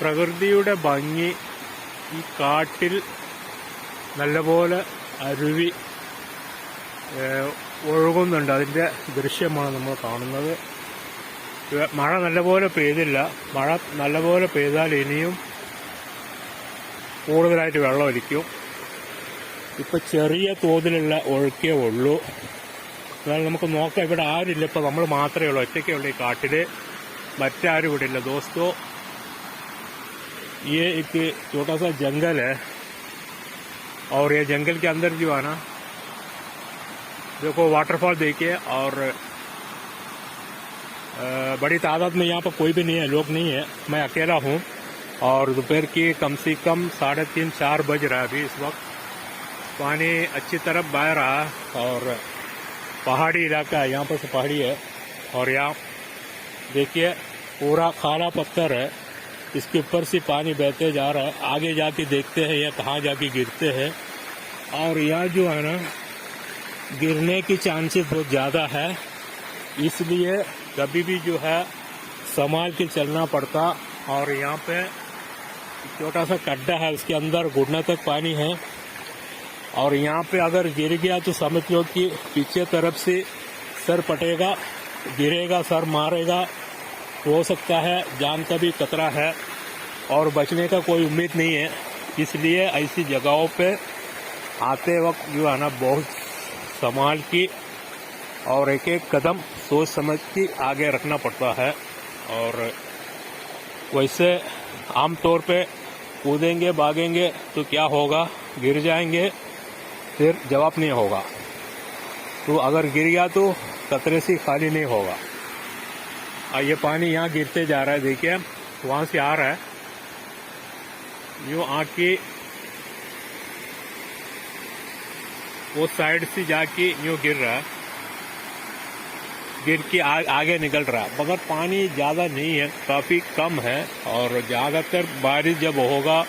പ്രകൃതിയുടെ ഭംഗി, ഈ കാട്ടിൽ നല്ലപോലെ അരുവി ഒഴുകുന്നുണ്ട്. അതിൻ്റെ ദൃശ്യമാണ് നമ്മൾ കാണുന്നത്. മഴ നല്ലപോലെ പെയ്തില്ല. മഴ നല്ലപോലെ പെയ്താൽ ഇനിയും കൂടുതലായിട്ട് വെള്ളം ഒലിക്കും. ഇപ്പം ചെറിയ തോതിലുള്ള ഒഴുക്കേ ഉള്ളൂ. എന്നാൽ നമുക്ക് നോക്കാം. ഇവിടെ ആരില്ല, ഇപ്പം നമ്മൾ മാത്രമേ ഉള്ളൂ, ഒറ്റയ്ക്കേ ഉള്ളൂ ഈ കാട്ടിൽ. മറ്റാരും ഇവിടെ ഇല്ല ദോസ്തോ. ये एक छोटा सा जंगल है और ये जंगल के अंदर जो है ना, देखो वाटरफॉल देखिए, और बड़ी तादाद में यहाँ पर कोई भी नहीं है, लोग नहीं है, मैं अकेला हूँ। और दोपहर की कम से कम 3:30-4 बज रहा है अभी इस वक्त। पानी अच्छी तरफ बह रहा है और पहाड़ी इलाका है, यहाँ पर से पहाड़ी है। और यहाँ देखिए पूरा काला पत्थर है, इसके ऊपर से पानी बहते जा रहा है। आगे जाके देखते हैं यह कहाँ जाके गिरते हैं। और यहाँ जो है ना, गिरने की चांसेस बहुत ज़्यादा है, इसलिए कभी भी जो है संभाल के चलना पड़ता। और यहाँ पे छोटा सा गड्ढा है, उसके अंदर घुटने तक पानी है। और यहाँ पे अगर गिर गया तो समझ लो कि पीछे तरफ से सर पटेगा, गिरेगा, सर मारेगा, हो सकता है जान का भी खतरा है और बचने का कोई उम्मीद नहीं है। इसलिए ऐसी जगहों पे आते वक्त जो है ना, बहुत संभाल की और एक एक कदम सोच समझ के आगे रखना पड़ता है। और वैसे आमतौर पे कूदेंगे भागेंगे तो क्या होगा, गिर जाएंगे, फिर जवाब नहीं होगा। तो अगर गिर गया तो खतरे से खाली नहीं होगा। ये पानी यहाँ गिरते जा रहा है, देखिए वहाँ से आ रहा है, यूँ आके वो साइड से जाके यूँ गिर रहा है, गिर के आगे निकल रहा है। मगर पानी ज़्यादा नहीं है, काफ़ी कम है। और ज़्यादातर बारिश जब होगा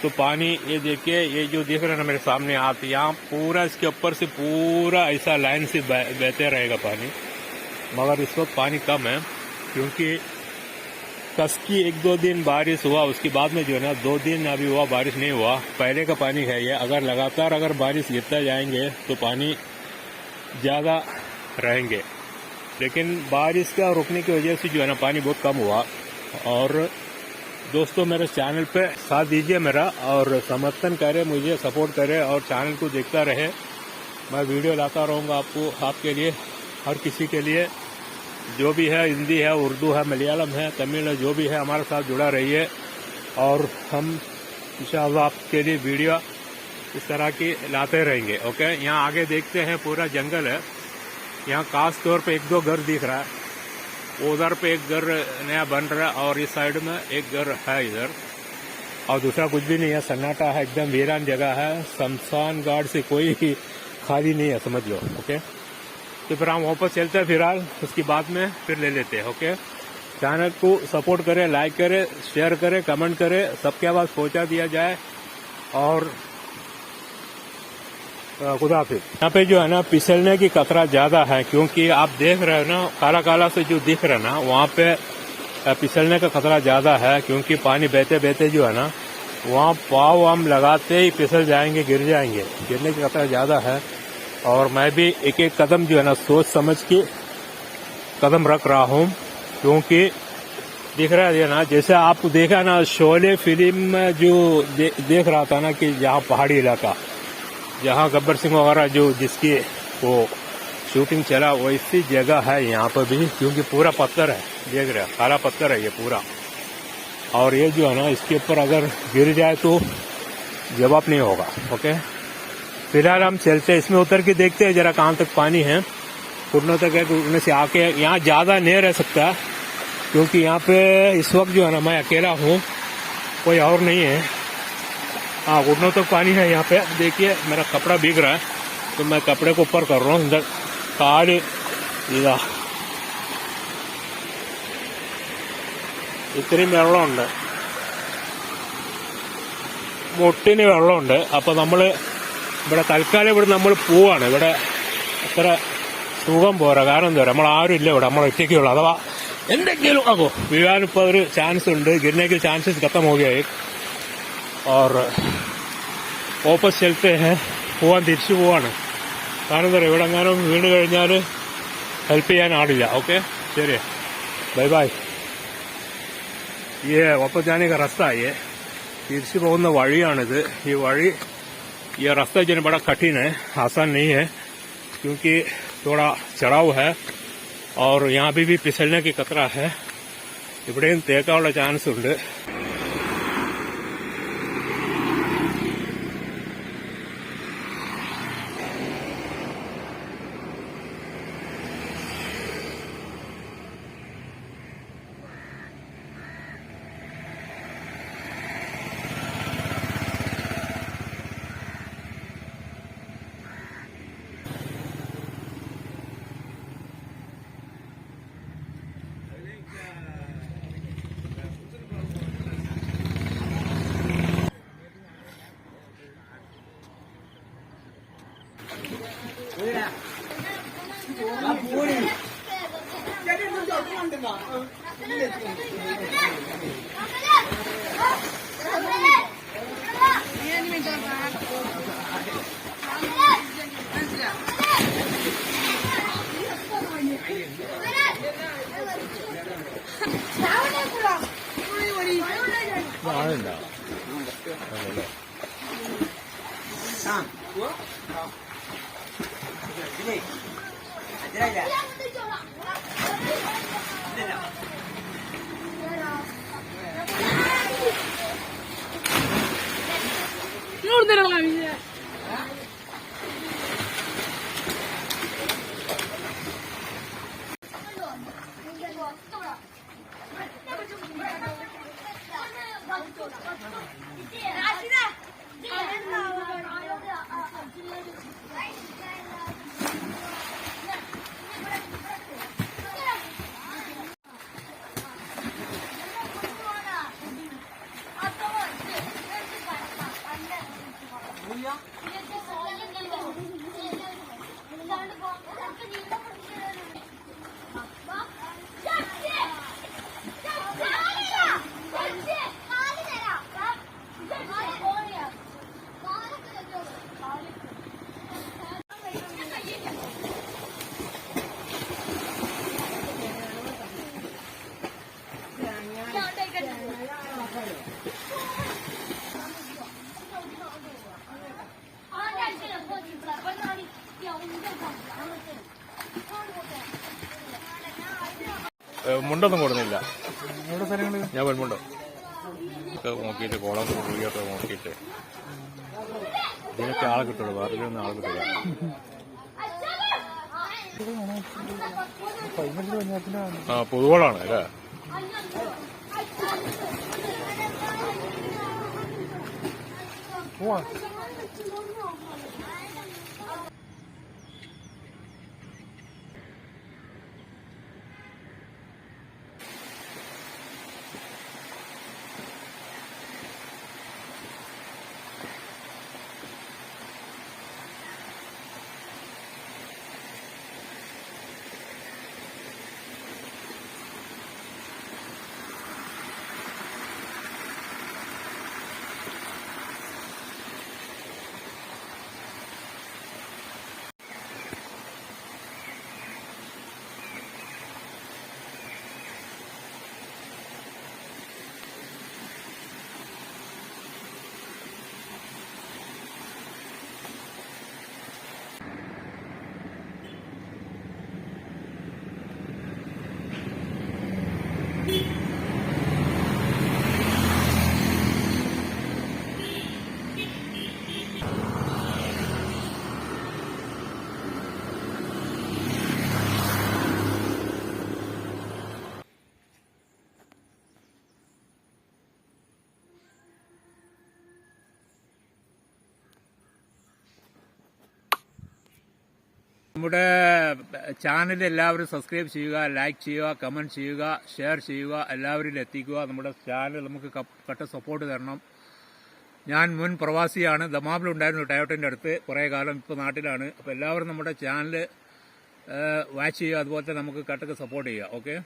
तो पानी, ये देखिए ये जो दिख रहा है ना मेरे सामने हाथ, यहाँ पूरा इसके ऊपर से पूरा ऐसा लाइन से बहते रहेगा पानी। मगर इस वक्त पानी कम है क्योंकि कस की 1-2 दिन बारिश हुआ, उसके बाद में जो है ना 2 दिन अभी हुआ बारिश नहीं हुआ। पहले का पानी है ये। अगर लगातार अगर बारिश गिरता जाएंगे तो पानी ज़्यादा रहेंगे, लेकिन बारिश का रुकने की वजह से जो है ना पानी बहुत कम हुआ। और दोस्तों मेरे चैनल पे साथ दीजिए मेरा, और समर्थन करें, मुझे सपोर्ट करें और चैनल को देखता रहे। मैं वीडियो लाता रहूँगा आपको, आपके लिए, हर किसी के लिए, जो भी है, हिंदी है, उर्दू है, मलयालम है, तमिल है, जो भी है हमारे साथ जुड़ा रहिए। और हम इंशाअल्लाह आपके लिए वीडियो इस तरह की लाते रहेंगे। ओके, यहाँ आगे देखते हैं पूरा जंगल है। यहाँ खास तौर पे 1-2 घर दिख रहा है, उधर पे एक घर नया बन रहा है और इस साइड में एक घर है इधर, और दूसरा कुछ भी नहीं है, सन्नाटा है, एकदम वीरान जगह है। शमशान घाट से कोई खाली नहीं है, समझ लो। ओके, तो फिर हम वापस चलते हैं फिलहाल, उसके बाद में फिर ले लेते हैं। ओके, चैनल को सपोर्ट करें, लाइक करें, शेयर करें, कमेंट करें, सबके आवाज़ पहुंचा दिया जाए। और खुदा हाफिज़। यहाँ पे जो है ना फिसलने की खतरा ज़्यादा है, क्योंकि आप देख रहे हो ना काला काला से जो दिख रहा है ना, वहाँ पे फिसलने का खतरा ज़्यादा है। क्योंकि पानी बहते बहते जो है ना, वहाँ पाँव हम लगाते ही फिसल जाएंगे, गिर जाएंगे, गिरने की खतरा ज़्यादा है। और मैं भी एक एक कदम जो है ना सोच समझ के कदम रख रहा हूँ, क्योंकि दिख रहा है ना, जैसे आप देखा ना शोले फिल्म में जो देख रहा था ना, कि जहाँ पहाड़ी इलाका, जहाँ गब्बर सिंह वगैरह जो जिसकी वो शूटिंग चला, वैसी जगह है यहाँ पर भी। क्योंकि पूरा पत्थर है, देख रहे हैं, काला पत्थर है ये पूरा। और ये जो है ना, इसके ऊपर अगर गिर जाए तो जवाब नहीं होगा। ओके, फिलहाल हम चलते हैं, इसमें उतर के देखते हैं जरा कहाँ तक पानी है। घुटनों तक है, घुटने से आके यहाँ ज़्यादा नहीं रह सकता, क्योंकि यहाँ पे इस वक्त जो है ना मैं अकेला हूँ, कोई और नहीं है। हाँ, घुटनों तक पानी है यहाँ पे। देखिए मेरा कपड़ा भीग रहा है, तो मैं कपड़े को ऊपर कर रहा हूँ। इधर काली इതാ ഇത്രയും വെള്ളമുണ്ട്, മുട്ടിന് വെള്ളമുണ്ട്. അപ്പോൾ നമ്മൾ ഇവിടെ തൽക്കാലം ഇവിടെ നമ്മൾ പോവാണ്. ഇവിടെ അത്ര സുഖം പോരാ. കാരണം എന്താ പറയുക, നമ്മൾ ആരും ഇല്ല ഇവിടെ, നമ്മൾ ഒറ്റയ്ക്കുള്ളൂ. അഥവാ എന്തെങ്കിലും ആകോ വീഴാനിപ്പോൾ ഒരു ചാൻസ് ഉണ്ട്. गिरने चांसेस खत्म हो गया एक, और वापस चलते हैं. പോവാൻ തിരിച്ചു പോവാണ്. കാരണം എന്താ പറയുക, ഇവിടെ എങ്ങാനും വീണ് കഴിഞ്ഞാൽ ഹെൽപ്പ് ചെയ്യാൻ ആളില്ല. ഓക്കെ, ശരി, ബൈ ബൈ. ये वापस जाने का रास्ता है, ये तिरछी പോകുന്ന വഴിയാണിത്. ഈ വഴി, ये रास्ता जो बड़ा कठिन है, आसान नहीं है, क्योंकि थोड़ा चढ़ाव है और यहाँ भी फिसलने की खतरा है. ഇവിടെയും തേക്കാനുള്ള ചാൻസ് ഉണ്ട്. മുണ്ടൊന്നും കൊടുന്നില്ല. ഞാൻ വെൺമുണ്ടോ ഒക്കെ നോക്കിയിട്ട് കോളം കുഴിയൊക്കെ നോക്കിയിട്ട് ഇതിനൊക്കെ ആളെ കിട്ടുള്ളൂ, വേറെ ഒന്നും ആളെ കിട്ടില്ല. ആ, പൊതുവളാണ് അല്ലേ? നമ്മുടെ ചാനൽ എല്ലാവരും സബ്സ്ക്രൈബ് ചെയ്യുക, ലൈക്ക് ചെയ്യുക, കമൻറ്റ് ചെയ്യുക, ഷെയർ ചെയ്യുക, എല്ലാവരിലും എത്തിക്കുക. നമ്മുടെ ചാനൽ നമുക്ക് കട്ട സപ്പോർട്ട് തരണം. ഞാൻ മുൻ പ്രവാസിയാണ്, ദമാമിലുണ്ടായിരുന്നു ടയോട്ടൻ്റെ അടുത്ത് കുറേ കാലം, ഇപ്പോൾ നാട്ടിലാണ്. അപ്പോൾ എല്ലാവരും നമ്മുടെ ചാനൽ വാച്ച് ചെയ്യുക, അതുപോലെ തന്നെ നമുക്ക് കട്ടക്ക് സപ്പോർട്ട് ചെയ്യുക. ഓക്കെ.